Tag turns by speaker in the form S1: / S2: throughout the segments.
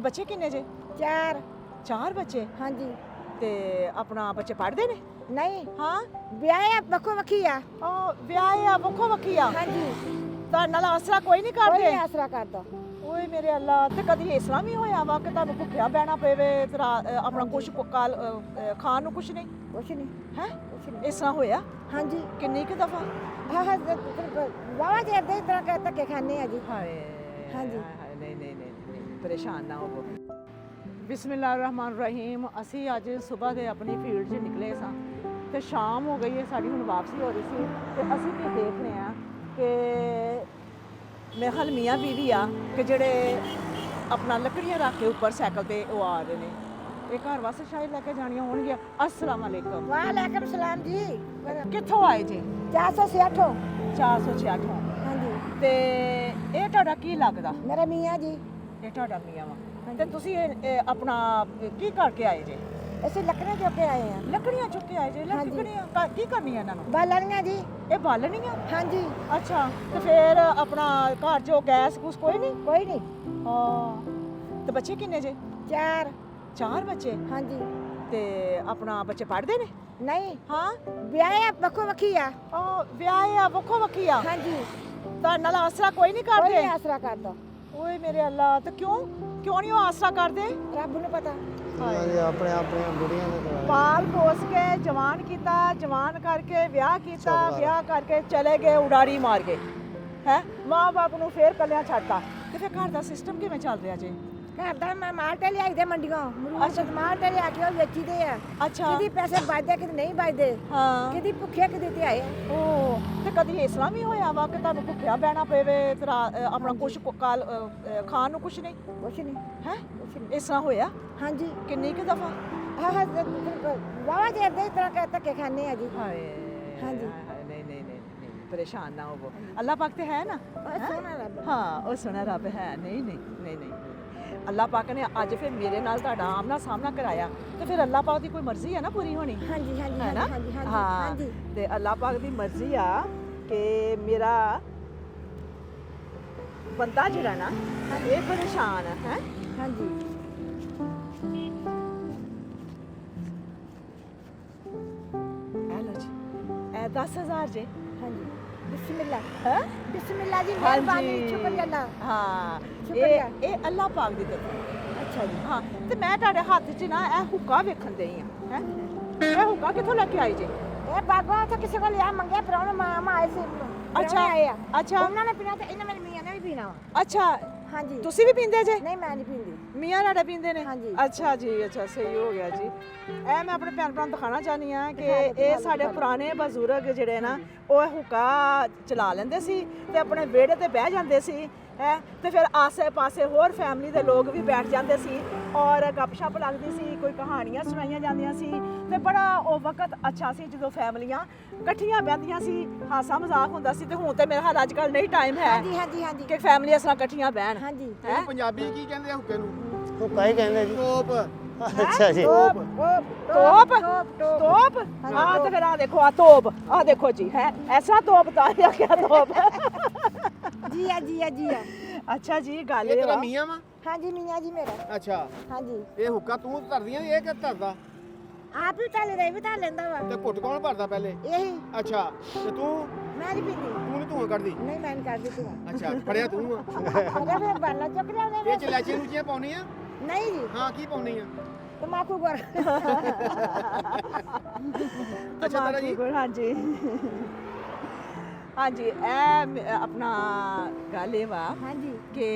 S1: ਬੱਚੇ ਕਿੰਨੇ ਜੇ?
S2: 4
S1: 4 ਬੱਚੇ।
S2: ਹਾਂਜੀ।
S1: ਤੇ ਆਪਣਾ ਬੱਚੇ ਪੜ੍ਹਦੇ ਨੇ?
S2: ਨਹੀਂ
S1: ਹਾਂ
S2: ਵਿਆਹ ਵੱਖੋ ਵੱਖੀ ਆ।
S1: ਉਹ ਵਿਆਹ ਆ ਵੱਖੋ ਵੱਖੀ ਆ।
S2: ਹਾਂਜੀ।
S1: ਤੁਹਾਡੇ ਨਾਲ ਆਸਰਾ ਕੋਈ ਨਹੀਂ
S2: ਕੋਈ
S1: ਕਰਦੇ?
S2: ਨਹੀਂ ਆਸਰਾ ਕਰਦਾ।
S1: ਓਏ ਮੇਰੇ ਅੱਲਾ, ਤੇ ਕਦੀ ਇਸ ਤਰ੍ਹਾਂ ਵੀ ਹੋਇਆ ਵਾ ਕਿ ਤੁਹਾਨੂੰ ਭੁੱਖਿਆ ਬਹਿਣਾ ਪਵੇ ਤੇ ਆਪਣਾ ਕੁਛ ਖਾਣ ਨੂੰ ਕੁਛ ਨਹੀਂ?
S2: ਕੁਛ ਨਹੀਂ।
S1: ਹੈ
S2: ਕੁਛ ਨਹੀਂ।
S1: ਇਸ ਤਰ੍ਹਾਂ ਹੋਇਆ?
S2: ਹਾਂਜੀ।
S1: ਕਿੰਨੀ ਕੁ ਦਫਾ?
S2: ਹਾਂ ਵਾਵਾ ਚਿਰ ਦੇ ਇਸ ਤਰ੍ਹਾਂ ਧੱਕੇ ਖਾਣੇ ਆ ਜੀ।
S1: ਹਾਏ
S2: ਹਾਂਜੀ।
S1: ਹਾਏ, ਨਹੀਂ ਨਹੀਂ ਨਹੀਂ, ਪਰੇਸ਼ਾਨ ਨਾ ਹੋਵੋ। ਬਿਸਮਿਲ੍ਲਾਹਿਰ ਰਹਿਮਾਨ ਰਹੀਮ। ਅਸੀਂ ਅੱਜ ਸਵੇਰ ਦੇ ਆਪਣੀ ਫੀਲਡ 'ਚ ਨਿਕਲੇ ਸਾਂ ਤੇ ਸ਼ਾਮ ਹੋ ਗਈ ਹੈ, ਸਾਡੀ ਹੁਣ ਵਾਪਸੀ ਹੋ ਰਹੀ ਸੀ ਤੇ ਅਸੀਂ ਕੀ ਦੇਖ ਰਹੇ ਹਾਂ ਕਿ ਮੇਰੇ ਖਿਆਲ ਮੀਆਂ ਬੀਵੀ ਆ ਕਿ ਜਿਹੜੇ ਆਪਣਾ ਲੱਕੜੀਆਂ ਰੱਖ ਕੇ ਉੱਪਰ ਸਾਈਕਲ ਤੇ ਉਹ ਆ ਰਹੇ ਨੇ। ਇਹ ਘਰ ਵਾਸਤੇ ਸ਼ਾਇਦ ਲੈ ਕੇ ਜਾਣੀਆਂ ਹੋਣਗੀਆਂ। अस्सलाम वालेकुम।
S2: वालेकुम सलाम जी।
S1: ਕਿੱਥੋਂ ਆਏ ਜੀ?
S2: 468।
S1: 468।
S2: ਹਾਂਜੀ।
S1: ਤੇ ਇਹ ਤੁਹਾਡਾ ਕੀ ਲੱਗਦਾ?
S2: ਮੇਰਾ ਮੀਆਂ ਜੀ।
S1: ਇਹ ਤੁਹਾਡਾ ਮੀਆਂ ਵਾ ਤੇ ਤੁਸੀਂ ਆਪਣਾ ਕੀ ਕਰਕੇ ਆਏ ਜੇ?
S2: ਅਸੀਂ ਲੱਕੜਾਂ ਚੁੱਕ ਕੇ ਆਏ ਆ।
S1: ਲੱਕੜੀਆਂ ਚੁੱਕ ਕੇ ਆਏ ਜੇ? ਲੱਕੜੀਆਂ ਕੀ ਕਰਨੀਆਂ ਇਹਨਾਂ ਨੂੰ?
S2: ਬਾਲਣੀਆਂ ਜੀ।
S1: ਇਹ ਬਾਲਣੀਆਂ?
S2: ਹਾਂਜੀ।
S1: ਅੱਛਾ, ਤੇ ਫਿਰ ਆਪਣਾ ਘਰ 'ਚ ਗੈਸ ਗੂਸ ਕੋਈ ਨਹੀਂ?
S2: ਕੋਈ ਨਹੀਂ।
S1: ਹਾਂ। ਤੇ ਬੱਚੇ ਕਿੰਨੇ ਜੇ?
S2: 4।
S1: 4 ਬੱਚੇ।
S2: ਹਾਂਜੀ।
S1: ਤੇ ਆਪਣਾ ਬੱਚੇ ਪੜ੍ਹਦੇ ਨੇ?
S2: ਨਹੀਂ
S1: ਹਾਂ
S2: ਵਿਆਹ ਵੱਖੋ ਵੱਖੀ ਆ।
S1: ਉਹ ਵਿਆਹ ਆ ਵੱਖੋ ਵੱਖੀ ਆ।
S2: ਹਾਂਜੀ।
S1: ਤੁਹਾਡੇ ਨਾਲ ਆਸਰਾ ਕੋਈ ਨਹੀਂ
S2: ਕੋਈ
S1: ਕਰਦੇ?
S2: ਨਹੀਂ ਆਸਰਾ ਕਰਦਾ।
S1: ਓਏ ਮੇਰੇ ਅੱਲਾ, ਤੇ ਕਿਉਂ ਨਹੀਂ ਉਹ ਆਸਰਾ ਕਰਦੇ?
S2: ਰੱਬ ਨੂੰ ਪਤਾ।
S3: ਆਪਣੇ ਬੁੜੀਆਂ ਨੇ ਕਰਾਇਆ।
S1: ਪਾਲ ਪੋਸ ਕੇ ਜਵਾਨ ਕੀਤਾ, ਜਵਾਨ ਕਰਕੇ ਵਿਆਹ ਕੀਤਾ, ਵਿਆਹ ਕਰਕੇ ਚਲੇ ਗਏ ਉਡਾਰੀ ਮਾਰ ਕੇ। ਹੈ ਮਾਂ ਬਾਪ ਨੂੰ ਫੇਰ ਕੱਲਿਆਂ ਛੱਡਤਾ ਤੇ ਫਿਰ ਘਰ ਦਾ ਸਿਸਟਮ ਕਿਵੇਂ ਚੱਲ ਰਿਹਾ ਜੀ?
S2: ਘਰ ਦਾ ਮੈਂ ਮਾਲ ਤੇ ਲਿਆਈ ਦੇ ਮੰਡੀਆਂ ਮਰੂਦ ਮਾਲ ਤੇ ਲਿਆ ਕੇ ਉਹ ਵੇਚੀ ਦੇ ਆ।
S1: ਅੱਛਾ।
S2: ਕਿਤੇ ਪੈਸੇ ਬਚਦੇ ਕਿਤੇ ਨਹੀਂ ਬਚਦੇ।
S1: ਹਾਂ।
S2: ਕਿਤੇ ਭੁੱਖੇ ਕਿਤੇ ਤੇ ਆਏ।
S1: ਉਹ ਤੇ ਕਦੀ ਇਸ ਤਰ੍ਹਾਂ ਵੀ ਹੋਇਆ ਵਾ ਕਿ ਤੁਹਾਨੂੰ ਭੁੱਖਿਆ ਬਹਿਣਾ ਪਵੇ ਤੇ ਆਪਣਾ ਕੁਛ ਖਾਣ ਨੂੰ ਕੁਛ ਨਹੀਂ?
S2: ਕੁਛ ਨਹੀਂ।
S1: ਹੈ
S2: ਕੁਛ ਨਹੀਂ।
S1: ਇਸ ਤਰ੍ਹਾਂ ਹੋਇਆ?
S2: ਹਾਂਜੀ।
S1: ਕਿੰਨੀ ਕੁ ਦਫਾ?
S2: ਹਾਂ ਵਾਵਾ ਚਿਰ ਦੇ ਇਸ ਤਰ੍ਹਾਂ ਧੱਕੇ ਖਾਣੇ ਆ ਜੀ।
S1: ਹਾਏ
S2: ਹਾਂਜੀ।
S1: ਹਾਏ, ਨਹੀਂ ਨਹੀਂ ਨਹੀਂ, ਪਰੇਸ਼ਾਨ ਨਾ ਹੋਵੋ। ਅੱਲਾਹ ਪਾਕ ਤੇ ਹੈ ਨਾ?
S2: ਸੋਹਣਾ ਰੱਬ।
S1: ਹਾਂ, ਉਹ ਸੋਹਣਾ ਰੱਬ ਹੈ। ਨਹੀਂ ਨਹੀਂ ਨਹੀਂ ਨਹੀਂ, ਅੱਲਾਹ ਪਾਕ ਨੇ ਅੱਜ ਫਿਰ ਮੇਰੇ ਨਾਲ ਤੁਹਾਡਾ ਆਮਨਾ ਸਾਹਮਣਾ ਕਰਾਇਆ ਤੇ ਫਿਰ ਅੱਲਾਹ ਪਾਕ ਦੀ ਕੋਈ ਮਰਜ਼ੀ ਹੈ ਨਾ ਪੂਰੀ ਹੋਣੀ।
S2: ਹਾਂਜੀ ਹਾਂਜੀ
S1: ਹੈ ਨਾ?
S2: ਹਾਂਜੀ ਹਾਂਜੀ
S1: ਹਾਂ।
S2: ਹਾਂਜੀ।
S1: ਤੇ ਅੱਲਾਹ ਪਾਕ ਦੀ ਮਰਜ਼ੀ ਆ ਕਿ ਮੇਰਾ ਬੰਦਾ ਜਿਹੜਾ ਨਾ ਇਹ ਪਰੇਸ਼ਾਨ ਹੈ।
S2: ਹਾਂਜੀ।
S1: ਇਹ ਲੋ ਜੀ, ਇਹ 10,000 ਜੇ।
S2: ਹਾਂਜੀ। ਬਿਸਮਿल्लाह।
S1: ਹੈ
S2: ਬਿਸਮਿल्लाह ਜੀ। ਮਿਹਰਬਾਨੀ। ਸ਼ੁਕਰੀਆ ਅੱਲਾ।
S1: ਹਾਂ,
S2: ਸ਼ੁਕਰੀਆ।
S1: ਇਹ ਅੱਲਾਹ ਪਾਕ ਦੀ ਤਰਫੋਂ।
S2: ਅੱਛਾ ਜੀ।
S1: ਹਾਂ, ਤੇ ਮੈਂ ਤੁਹਾਡੇ ਹੱਥ 'ਚ ਨਾ ਇਹ ਹੁੱਕਾ ਵੇਖਣ ਦਈ ਆ। ਹੈ ਇਹ ਹੁੱਕਾ ਕਿੱਥੋਂ ਲੈ ਕੇ ਆਈ ਜੇ?
S2: ਇਹ ਬਾਬਾ ਉੱਥੇ ਕਿਸੇ ਕੋਲ ਲਿਆ ਮੰਗਿਆ ਪ੍ਰਾਹੁਣੇ ਮਾਮਾ ਆਏ ਸੀ।
S1: ਅੱਛਾ।
S2: ਪ੍ਰਾਹੁਣੇ ਆਏ ਆ।
S1: ਅੱਛਾ।
S2: ਉਹਨਾਂ ਨੇ ਪੀਣਾ ਤੇ ਇਹਨਾਂ ਮੇਰੇ ਮੀਆਂ ਨੇ ਵੀ ਪੀਣਾ ਵਾ।
S1: ਅੱਛਾ,
S2: ਹਾਂਜੀ।
S1: ਤੁਸੀਂ ਵੀ ਪੀਂਦੇ ਜੇ?
S2: ਨਹੀਂ ਮੈਂ ਨਹੀਂ ਪੀਂਦੀ।
S1: ਮੀਆਂ ਤੁਹਾਡਾ ਪੀਂਦੇ ਨੇ?
S2: ਹਾਂਜੀ।
S1: ਅੱਛਾ ਜੀ, ਅੱਛਾ, ਸਹੀ ਹੋ ਗਿਆ ਜੀ। ਇਹ ਮੈਂ ਆਪਣੇ ਭੈਣ ਭਰਾ ਨੂੰ ਦਿਖਾਣਾ ਚਾਹਨੀ ਆ ਕਿ ਇਹ ਸਾਡੇ ਪੁਰਾਣੇ ਬਜ਼ੁਰਗ ਜਿਹੜੇ ਨਾ ਉਹ ਹੁੱਕਾ ਚਲਾ ਲੈਂਦੇ ਸੀ ਤੇ ਆਪਣੇ ਵਿਹੜੇ ਤੇ ਬਹਿ ਜਾਂਦੇ ਸੀ। ਹੈ ਤੇ ਫਿਰ ਆਸੇ ਪਾਸੇ ਹੋਰ ਫੈਮਿਲੀ ਦੇ ਲੋਕ ਵੀ ਬੈਠ ਜਾਂਦੇ ਸੀ ਔਰ ਗੱਪਸ਼ਪ ਲੱਗਦੀ ਸੀ, ਕੋਈ ਕਹਾਣੀਆਂ ਸੁਣਾਈਆਂ ਜਾਂਦੀਆਂ ਸੀ ਤੇ ਬੜਾ ਉਹ ਵਕਤ ਅੱਛਾ ਸੀ ਜਦੋਂ ਫੈਮਲੀਆਂ ਇਕੱਠੀਆਂ ਬਹਿੰਦੀਆਂ ਸੀ, ਹਾਸਾ ਮਜ਼ਾਕ ਹੁੰਦਾ ਸੀ। ਤੇ ਹੁਣ ਤੇ ਮੇਰੇ ਹਾਲ ਅੱਜ ਕੱਲ ਨਹੀਂ ਟਾਈਮ ਹੈ
S2: ਹਾਂਜੀ ਹਾਂਜੀ ਹਾਂਜੀ।
S1: ਕਿ ਫੈਮਲੀ ਇਸ ਤਰ੍ਹਾਂ ਇਕੱਠੀਆਂ ਬਹਿਣ।
S2: ਹਾਂਜੀ।
S1: ਹੈਂ?
S3: ਪੰਜਾਬੀ ਕੀ ਕਹਿੰਦੇ ਆ ਹੁੱਕੇ ਨੂੰ? ਹੁੱਕਾ ਹੀ ਕਹਿੰਦੇ ਜੀ। ਤੋਪ। ਅੱਛਾ ਜੀ।
S2: ਤੋਪ
S1: ਤੋਪ
S2: ਤੋਪ
S1: ਤੋਪ। ਹਾਂ, ਤੇ ਫਿਰ ਆ ਦੇਖੋ ਆ ਤੋਪ, ਆ ਦੇਖੋ ਜੀ ਹੈ ਐਸਾ ਤੋਪ ਤਾਂ ਆ ਗਿਆ ਤੋਪ।
S2: ਜੀ ਆ ਜੀ ਆ ਜੀ ਆ।
S1: ਅੱਛਾ ਜੀ, ਗੱਲ
S3: ਇਹ
S1: ਇਹ
S3: ਤੇਰਾ
S1: ਵਾ।
S3: ਮੀਆਂ ਵਾ?
S2: ਹਾਂਜੀ ਮੀਆਂ ਜੀ ਮੇਰਾ।
S3: ਅੱਛਾ।
S2: ਹਾਂਜੀ।
S3: ਇਹ ਹੁੱਕਾ ਤੂੰ ਧਰਦੀਆਂ ਇਹ ਕਿ ਧਰਦਾ?
S2: ਆਪ ਹੀ ਢਾਲੇ ਦੇ ਵੀ ਢਾਲ ਲੈਂਦਾ ਵਾ।
S3: ਤੇ ਘੁੱਟ ਕੌਣ ਭਰਦਾ ਪਹਿਲੇ?
S2: ਇਹੀ।
S3: ਅੱਛਾ, ਤੇ ਤੂੰ
S2: ਮੈਂ ਨਹੀਂ ਪੀਂਦੀ।
S3: ਤੂੰ ਨੀ ਧੂਆਂ ਕੱਢਦੀ?
S2: ਨਹੀਂ ਮੈਂ ਨਹੀਂ ਕਰਦੀ ਤੂੰ।
S3: ਅੱਛਾ, ਫੜਿਆ ਤੂੰ ਆ।
S2: ਅਰੇ ਫਿਰ ਬਾਲਾ ਚੁੱਕ ਲਿਆਉਂਦੇ
S3: ਇਹ ਚ ਇਲਾਚੀਆਂ ਲੂਚੀਆਂ ਪਾਉਣੀਆਂ?
S2: ਨਹੀਂ ਜੀ।
S3: ਹਾਂ, ਕੀ ਪਾਉਣੀ ਆ?
S2: ਤਮਾਕੂ ਗਰ।
S3: ਅੱਛਾ ਤਾਰਾ ਜੀ।
S1: ਹਾਂਜੀ ਹਾਂਜੀ, ਇਹ ਆਪਣਾ ਗੱਲ ਇਹ ਵਾ
S2: ਹਾਂਜੀ।
S1: ਕਿ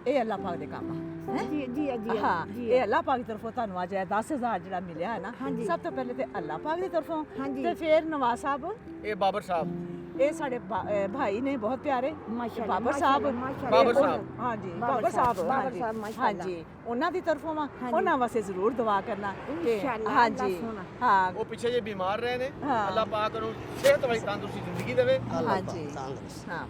S1: ਇਹ ਅੱਲਾਹ ਪਾਕ ਦੇ ਕੰਮ ਆ।
S2: ਜੀ ਜੀ ਆ ਜੀ ਆ
S1: ਹਾਂ,
S2: ਜੀ
S1: ਇਹ ਅੱਲਾਹ ਪਾਕ ਦੀ ਤਰਫੋਂ ਤੁਹਾਨੂੰ ਅੱਜ 10,000 ਜਿਹੜਾ ਮਿਲਿਆ ਹੈ ਨਾ,
S2: ਹਾਂਜੀ।
S1: ਸਭ ਤੋਂ ਪਹਿਲੇ ਤੇ ਅੱਲਾਹ ਪਾਕ ਦੀ ਤਰਫੋਂ
S2: ਹਾਂਜੀ।
S1: ਤੇ ਫਿਰ ਨਵਾਜ਼ ਸਾਹਿਬ,
S3: ਇਹ ਬਾਬਰ ਸਾਹਿਬ।
S1: ਇਹ ਸਾਡੇ ਭਾਈ ਨੇ ਬਹੁਤ ਪਿਆਰੇ
S2: ਮਾਸ਼ਾਅੱਲਾ।
S1: ਬਾਬਰ ਸਾਹਿਬ।
S3: ਬਾਬਰ ਸਾਹਿਬ।
S1: ਹਾਂਜੀ,
S2: ਬਾਬਰ
S1: ਬਾਬਰ ਸਾਹਿਬ।
S2: ਸਾਹਿਬ,
S1: ਹਾਂਜੀ
S2: ਮਾਸ਼ਾਅੱਲਾ।
S1: ਹਾਂਜੀ, ਉਹਨਾਂ ਦੀ ਤਰਫੋਂ ਵਾ।
S2: ਹਾਂਜੀ।
S1: ਉਹਨਾਂ ਵਾਸਤੇ ਜ਼ਰੂਰ ਦੁਆ ਕਰਨਾ ਕਿ
S2: ਇਨਸ਼ਾਅੱਲਾ,
S1: ਹਾਂਜੀ
S2: ਅੱਲਾਹ ਸੋਹਣਾ।
S1: ਹਾਂ
S3: ਉਹ ਪਿੱਛੇ ਜੇ ਬਿਮਾਰ ਰਹੇ ਨੇ,
S1: ਹਾਂ।
S3: ਅੱਲਾਹ ਪਾਕ ਨੂੰ ਸਿਹਤ ਵਾਲੀ ਤੰਦਰੁਸਤੀ ਜ਼ਿੰਦਗੀ ਦੇਵੇ।
S1: ਹਾਂਜੀ ਹਾਂ।